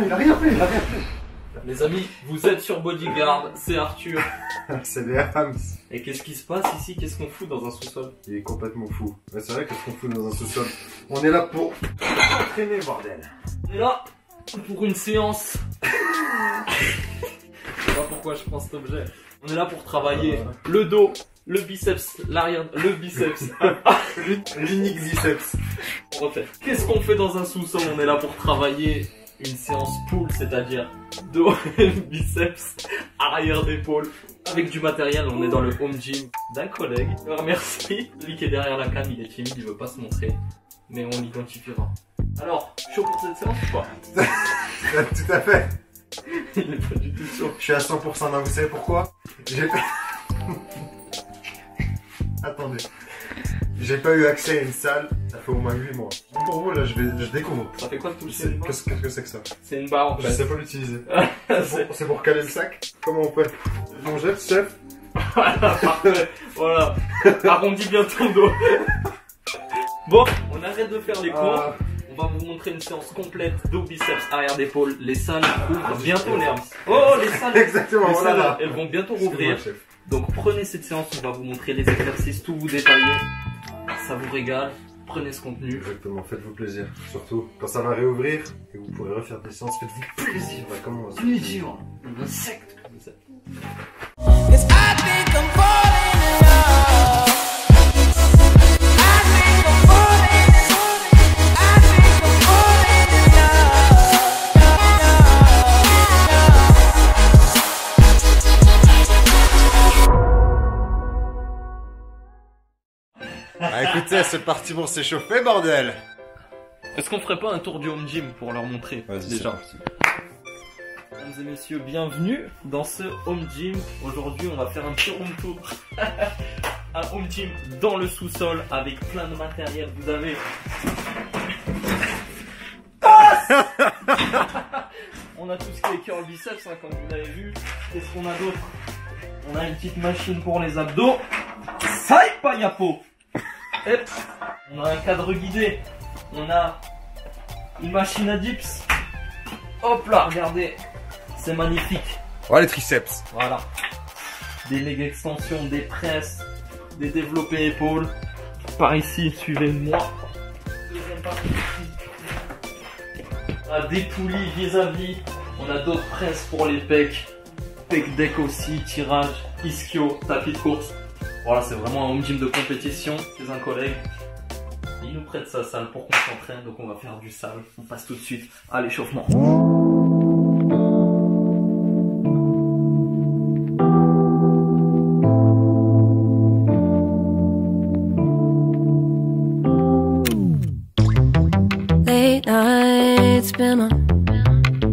il a rien fait, il a rien fait. Les amis, vous êtes sur Bodyguard, c'est Arthur. C'est les Hams. Et qu'est-ce qui se passe ici? Qu'est-ce qu'on fout dans un sous-sol? Il est complètement fou. Ouais, c'est vrai, qu'est-ce qu'on fout dans un sous-sol? On est là pour entraîner, bordel. On est là pour une séance. Je sais pas pourquoi je prends cet objet. On est là pour travailler le dos, le biceps, l'arrière, le biceps. L'unique biceps. On refait. Qu'est-ce qu'on fait dans un sous-sol? On est là pour travailler une séance pull, c'est-à-dire dos, biceps, arrière d'épaule. Avec du matériel, on est dans le home gym d'un collègue. Je le remercie. Lui qui est derrière la cam, il est timide, il veut pas se montrer. Mais on l'identifiera. Alors, chaud pour cette séance ou pas? Tout à fait. Il est pas du tout chaud. Je suis à 100%. Non, vous savez pourquoi? Attendez. J'ai pas eu accès à une salle, ça fait au moins 8 mois. Pour vous, là, je découvre. Ça fait quoi de toucher? Qu'est-ce que c'est que ça? C'est une barre en fait. Je sais pas l'utiliser. C'est pour caler le sac? Comment on fait? On jette, chef? Voilà, parfait. Voilà. Arrondis bien ton dos. Bon, on arrête de faire les cours. On va vous montrer une séance complète dos, biceps, arrière d'épaule. Les salles ouvrent bientôt les armes. Oh, les salles. Exactement, les voilà. salles, elles vont bientôt rouvrir. Donc prenez cette séance, on va vous montrer les exercices, tout vous détailler. Ça vous régale, prenez ce contenu. Exactement, faites-vous plaisir. Surtout quand ça va réouvrir et vous pourrez refaire des séances, faites-vous plaisir. On va commencer. Plaisir, un insecte comme ça. Ah, écoutez, c'est parti pour s'échauffer, bordel. Est-ce qu'on ferait pas un tour du home gym pour leur montrer déjà? Mesdames et messieurs, bienvenue dans ce home gym. Aujourd'hui, on va faire un petit room tour. Un home gym dans le sous-sol avec plein de matériel. Vous avez... On a tout ce qui est curl biceps, hein, comme vous l'avez vu. Qu'est-ce qu'on a d'autre? On a une petite machine pour les abdos. Saipa Yapo. On a un cadre guidé. On a une machine à dips. Hop là, regardez. C'est magnifique. Oh, les triceps. Voilà. Des leg extensions, des presses, des développés épaules. Par ici, suivez-moi. Deuxième partie ici. On a des poulies vis-à-vis. On a d'autres presses pour les pecs. Pec deck aussi, tirage, ischio, tapis de course. Voilà, c'est vraiment un home gym de compétition chez un collègue. Il nous prête sa salle pour qu'on s'entraîne, donc on va faire du sale. On passe tout de suite à l'échauffement. Late nights, been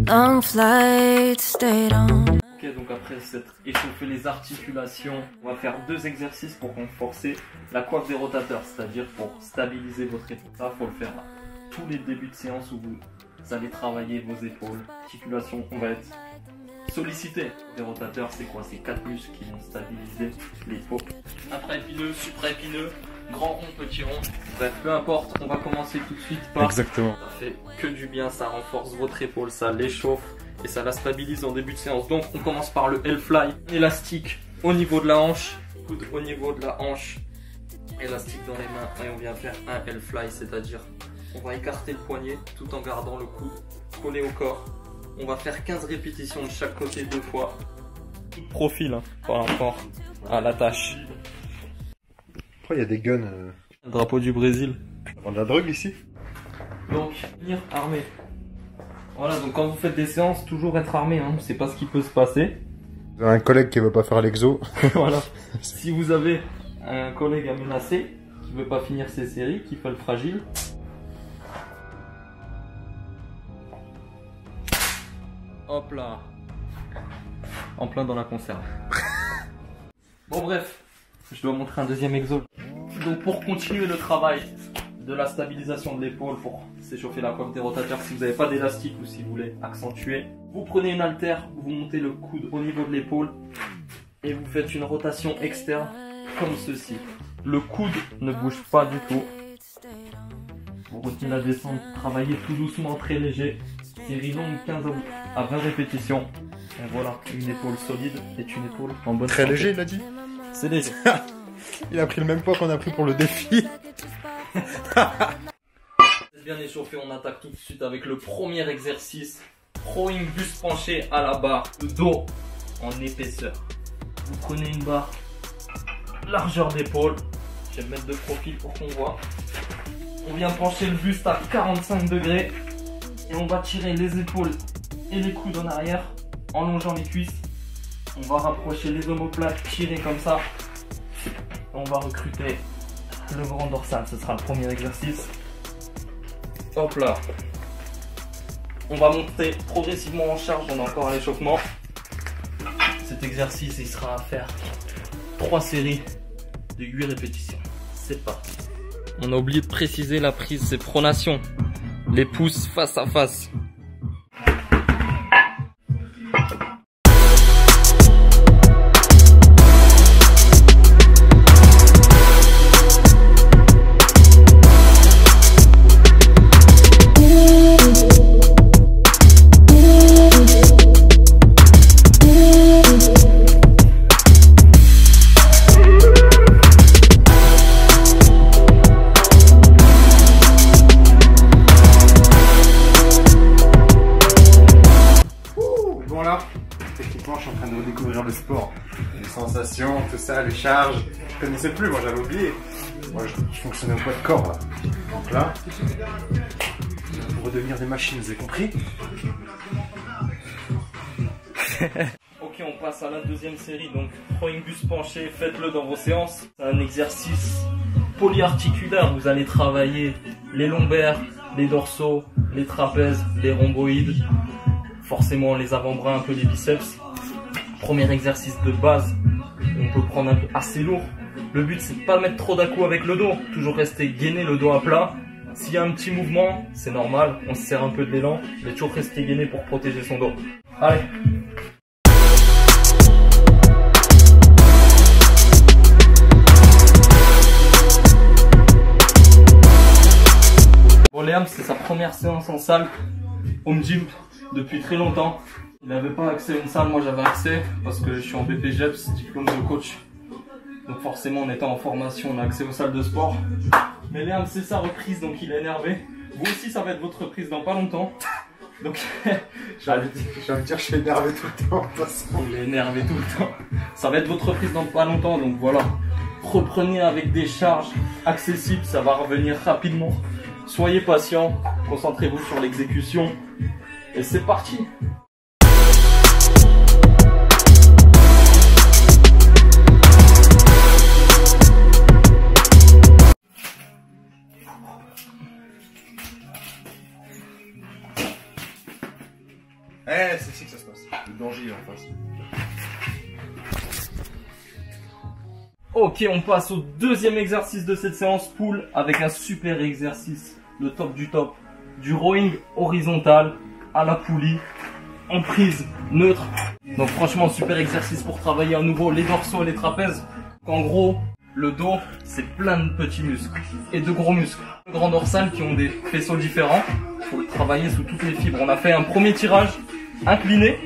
on long flights, stayed on. Ok, donc après s'être échauffé les articulations, on va faire deux exercices pour renforcer la coiffe des rotateurs, c'est-à-dire pour stabiliser votre épaule. Ça, faut le faire là. Tous les débuts de séance où vous allez travailler vos épaules, articulations, on va être sollicité. Les rotateurs, c'est quoi? C'est 4 muscles qui vont stabiliser l'épaule. Intra-épineux, supra-épineux, grand rond, petit rond. Bref, peu importe, on va commencer tout de suite par... Exactement. Ça fait que du bien, ça renforce votre épaule, ça l'échauffe et ça la stabilise en début de séance. Donc on commence par le L-Fly, élastique au niveau de la hanche, coude au niveau de la hanche, élastique dans les mains et on vient faire un L-Fly, c'est-à-dire on va écarter le poignet tout en gardant le coude collé au corps. On va faire 15 répétitions de chaque côté 2 fois. Tout de profil hein, par rapport à la tâche. Pourquoi il y a des guns Le drapeau du Brésil. On a de la drogue ici? Donc, venir armé. Voilà, donc quand vous faites des séances, toujours être armé, hein. C'est pas ce qui peut se passer. Vous avez un collègue qui veut pas faire l'exo. Voilà. Si vous avez un collègue à menacer, qui veut pas finir ses séries, qui fait le fragile. Hop là. En plein dans la conserve. Bon bref, je dois montrer un deuxième exo. Donc pour continuer le travail de la stabilisation de l'épaule, pour s'échauffer la coiffe des rotateurs, si vous n'avez pas d'élastique ou si vous voulez accentuer, vous prenez une haltère, vous montez le coude au niveau de l'épaule et vous faites une rotation externe comme ceci. Le coude ne bouge pas du tout. Vous retenez la descente, travaillez tout doucement, très léger. Série longue 15 à 20 répétitions. Et voilà, une épaule solide est une épaule en bonne Très santé. léger, il a dit. C'est léger. Il a pris le même poids qu'on a pris pour le défi. Bien échauffé, on attaque tout de suite avec le premier exercice. Rowing buste penché à la barre, le dos en épaisseur. Vous prenez une barre, largeur d'épaule. Je vais me mettre de profil pour qu'on voit. On vient pencher le buste à 45 degrés et on va tirer les épaules et les coudes en arrière en longeant les cuisses. On va rapprocher les omoplates, tirer comme ça. On va recruter le grand dorsal, ce sera le premier exercice. Hop là. On va monter progressivement en charge, on est encore à l'échauffement. Cet exercice, il sera à faire 3 séries de 8 répétitions. C'est parti. On a oublié de préciser la prise, c'est pronation. Les pouces face à face. Techniquement, je suis en train de redécouvrir le sport. Les sensations, tout ça, les charges. Je connaissais plus, moi j'avais oublié. Moi je fonctionnais au poids de corps là. Donc là, pour redevenir des machines, vous avez compris? Ok, on passe à la deuxième série. Donc, rowing buste penché, faites-le dans vos séances. C'est un exercice polyarticulaire. Vous allez travailler les lombaires, les dorsaux, les trapèzes, les rhomboïdes. Forcément les avant-bras, un peu les biceps. Premier exercice de base, on peut prendre un peu assez lourd. Le but c'est de pas mettre trop d'à-coups avec le dos, toujours rester gainé, le dos à plat. S'il y a un petit mouvement, c'est normal, on se serre un peu de l'élan, mais toujours rester gainé pour protéger son dos. Allez. Bon, Léam, c'est sa première séance en salle, home gym. Depuis très longtemps, il n'avait pas accès à une salle, moi j'avais accès parce que je suis en BPGEPS, diplôme de coach. Donc forcément en étant en formation, on a accès aux salles de sport. Mais Léam, c'est sa reprise, donc il est énervé. Vous aussi, ça va être votre reprise dans pas longtemps. Donc j'ai envie de dire, je suis énervé tout le temps. De toute façon. Il est énervé tout le temps. Ça va être votre reprise dans pas longtemps, donc voilà. Reprenez avec des charges accessibles, ça va revenir rapidement. Soyez patient, concentrez-vous sur l'exécution. Et c'est parti! Eh, c'est ici que ça se passe. Le danger en face. Ok, on passe au deuxième exercice de cette séance pull avec un super exercice, le top, du rowing horizontal à la poulie, en prise neutre. Donc franchement, super exercice pour travailler à nouveau les dorsaux et les trapèzes. En gros, le dos, c'est plein de petits muscles et de gros muscles. Le grand dorsal qui ont des faisceaux différents, il faut le travailler sous toutes les fibres. On a fait un premier tirage incliné,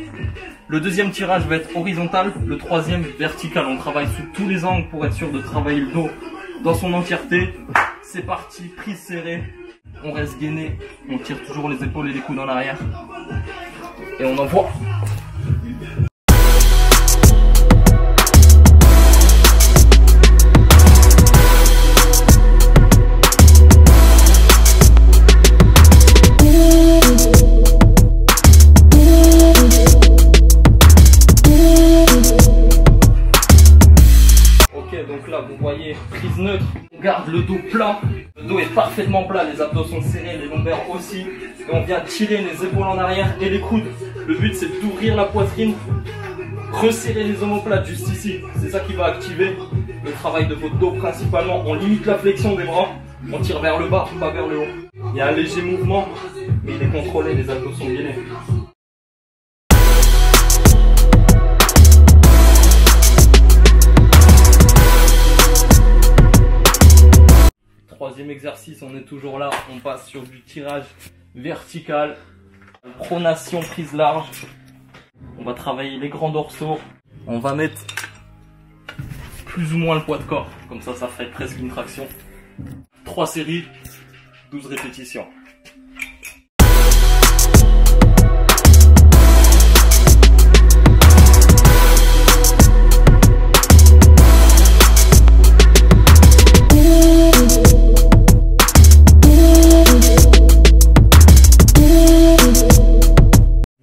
le deuxième tirage va être horizontal, le troisième vertical. On travaille sous tous les angles pour être sûr de travailler le dos dans son entièreté. C'est parti, prise serrée. On reste gainé, on tire toujours les épaules et les coudes en arrière. Et on envoie. Ok, donc là vous voyez, prise neutre, on garde le dos plat. Le dos est parfaitement plat, les abdos sont serrés, les lombaires aussi. Et on vient tirer les épaules en arrière et les coudes. Le but c'est d'ouvrir la poitrine, resserrer les omoplates juste ici. C'est ça qui va activer le travail de votre dos principalement. On limite la flexion des bras, on tire vers le bas, pas vers le haut. Il y a un léger mouvement, mais il est contrôlé, les abdos sont gainés. Troisième exercice, on est toujours là, on passe sur du tirage vertical Pronation, prise large. On va travailler les grands dorsaux. On va mettre plus ou moins le poids de corps. Comme ça, ça fait presque une traction. 3 séries, 12 répétitions.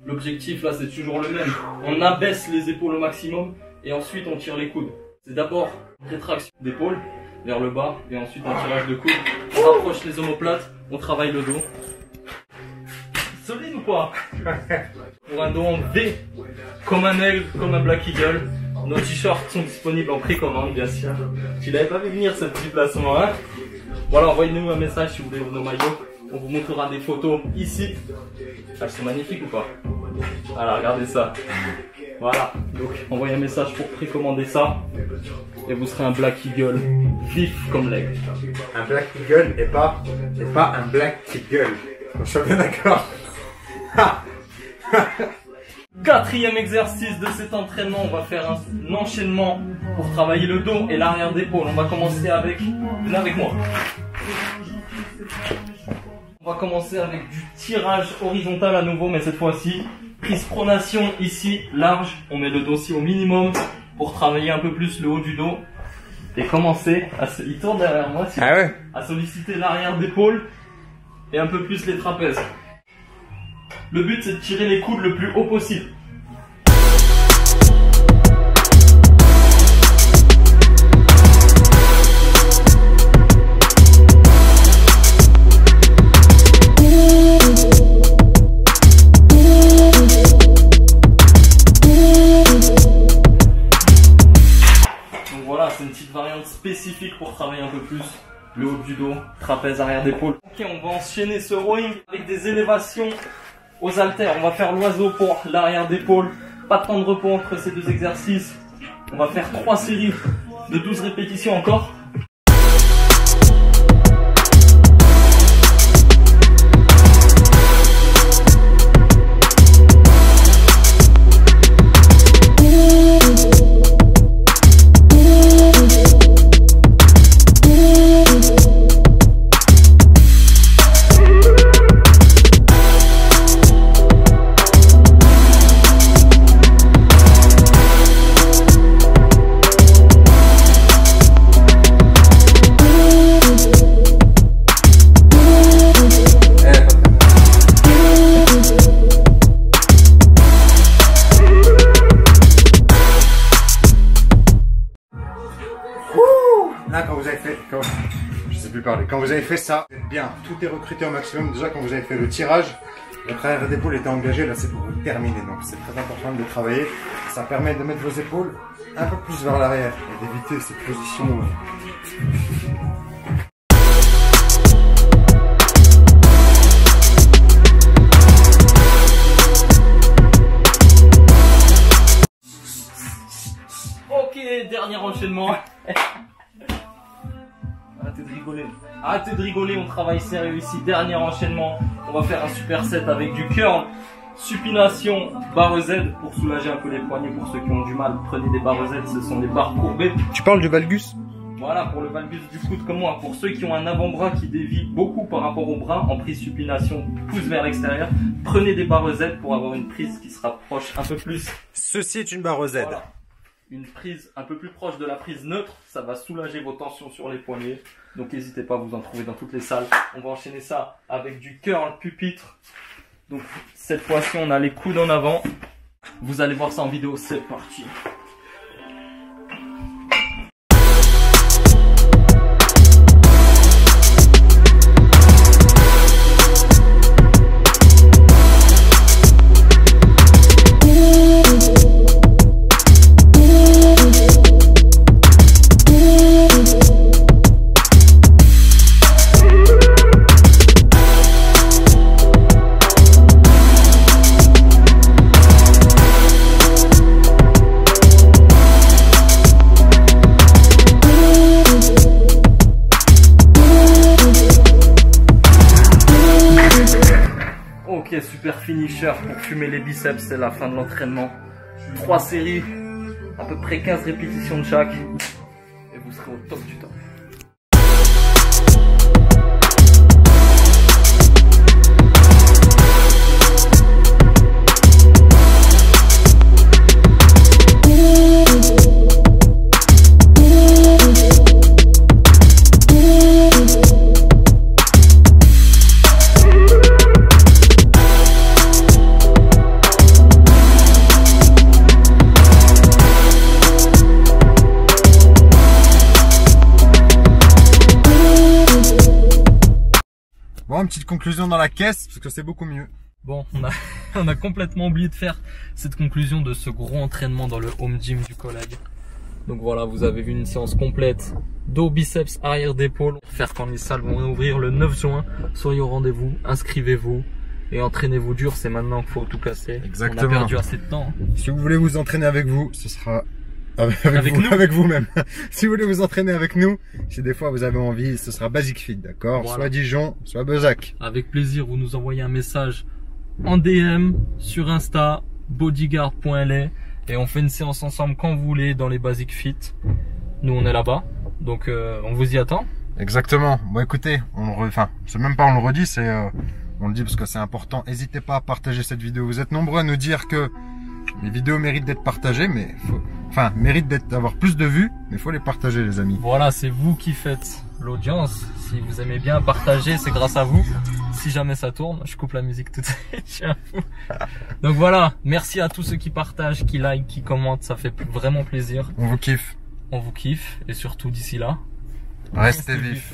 L'objectif là c'est toujours le même, on abaisse les épaules au maximum et ensuite on tire les coudes. C'est d'abord rétraction d'épaule vers le bas et ensuite un tirage de coude. On rapproche les omoplates, on travaille le dos. Solide ou pas? Pour un dos en V, comme un aigle, comme un Black Eagle. Nos t-shirts sont disponibles en précommande bien sûr. Tu l'avais pas vu venir ce petit placement hein? Voilà, envoyez-nous un message si vous voulez nos maillots. On vous montrera des photos ici. Elles sont magnifiques ou pas? Voilà, regardez ça. Voilà, donc envoyez un message pour précommander ça. Et vous serez un Black Eagle vif comme l'aigle. Un Black Eagle et pas un Black Eagle. Je suis bien d'accord. 4e exercice de cet entraînement, on va faire un enchaînement pour travailler le dos et l'arrière d'épaule. On va commencer avec... Venez avec moi. On va commencer avec du tirage horizontal à nouveau, mais cette fois-ci, prise pronation ici, large. On met le dossier au minimum pour travailler un peu plus le haut du dos. Et commencer à... Il tourne derrière moi, à solliciter l'arrière d'épaule et un peu plus les trapèzes. Le but, c'est de tirer les coudes le plus haut possible. Spécifique pour travailler un peu plus le haut du dos, trapèze, arrière d'épaule. Ok, on va enchaîner ce rowing avec des élévations aux haltères. On va faire l'oiseau pour l'arrière d'épaule. Pas de temps de repos entre ces deux exercices. On va faire 3 séries de 12 répétitions encore. Là, quand vous avez fait, je sais plus parler, quand vous avez fait ça, vous êtes bien, tout est recruté au maximum. Déjà, quand vous avez fait le tirage, votre arrière d'épaule était engagé, là c'est pour vous terminer. Donc c'est très important de le travailler. Ça permet de mettre vos épaules un peu plus vers l'arrière et d'éviter cette position. Ok, dernier enchaînement. Arrêtez de rigoler. Arrêtez de rigoler, on travaille sérieux ici. Dernier enchaînement. On va faire un superset avec du curl, supination, barre Z pour soulager un peu les poignets. Pour ceux qui ont du mal, prenez des barres Z, ce sont des barres courbées. Tu parles du valgus? Voilà, pour le valgus du coude comme moi. Pour ceux qui ont un avant-bras qui dévie beaucoup par rapport au bras, en prise supination, pouce vers l'extérieur, prenez des barres Z pour avoir une prise qui se rapproche un peu plus. Ceci est une barre Z. Voilà. Une prise un peu plus proche de la prise neutre, ça va soulager vos tensions sur les poignets. Donc n'hésitez pas, vous en trouvez dans toutes les salles. On va enchaîner ça avec du curl pupitre. Donc cette fois-ci, on a les coudes en avant. Vous allez voir ça en vidéo, c'est parti. t-shirt pour fumer les biceps, c'est la fin de l'entraînement. 3 séries, à peu près 15 répétitions de chaque. Et vous serez au top du top. Bon, une petite conclusion dans la caisse, parce que c'est beaucoup mieux. Bon, on a complètement oublié de faire cette conclusion de ce gros entraînement dans le home gym du collègue. Donc voilà, vous avez vu une séance complète dos, biceps, arrière d'épaule. Faire quand les salles vont ouvrir le 9 juin. Soyez au rendez-vous, inscrivez-vous et entraînez-vous dur. C'est maintenant qu'il faut tout casser. Exactement. On a perdu assez de temps. Si vous voulez vous entraîner avec vous, ce sera avec vous-même. Si vous voulez vous entraîner avec nous, si des fois vous avez envie, ce sera Basic Fit, d'accord? Voilà. Soit Dijon, soit Bezac. Avec plaisir, vous nous envoyez un message en DM sur Insta, bodyguard.la, et on fait une séance ensemble quand vous voulez dans les Basic Fit. Nous on est là-bas, donc on vous y attend. Exactement. Bon écoutez, c'est même pas on le redit, on le dit parce que c'est important. N'hésitez pas à partager cette vidéo. Vous êtes nombreux à nous dire que les vidéos méritent d'être partagées, mais méritent d'avoir plus de vues, mais il faut les partager, les amis. Voilà, c'est vous qui faites l'audience. Si vous aimez bien partager, c'est grâce à vous. Si jamais ça tourne, je coupe la musique tout de suite. Donc voilà, merci à tous ceux qui partagent, qui like, qui commentent, ça fait vraiment plaisir. On vous kiffe. On vous kiffe, et surtout d'ici là, restez vifs.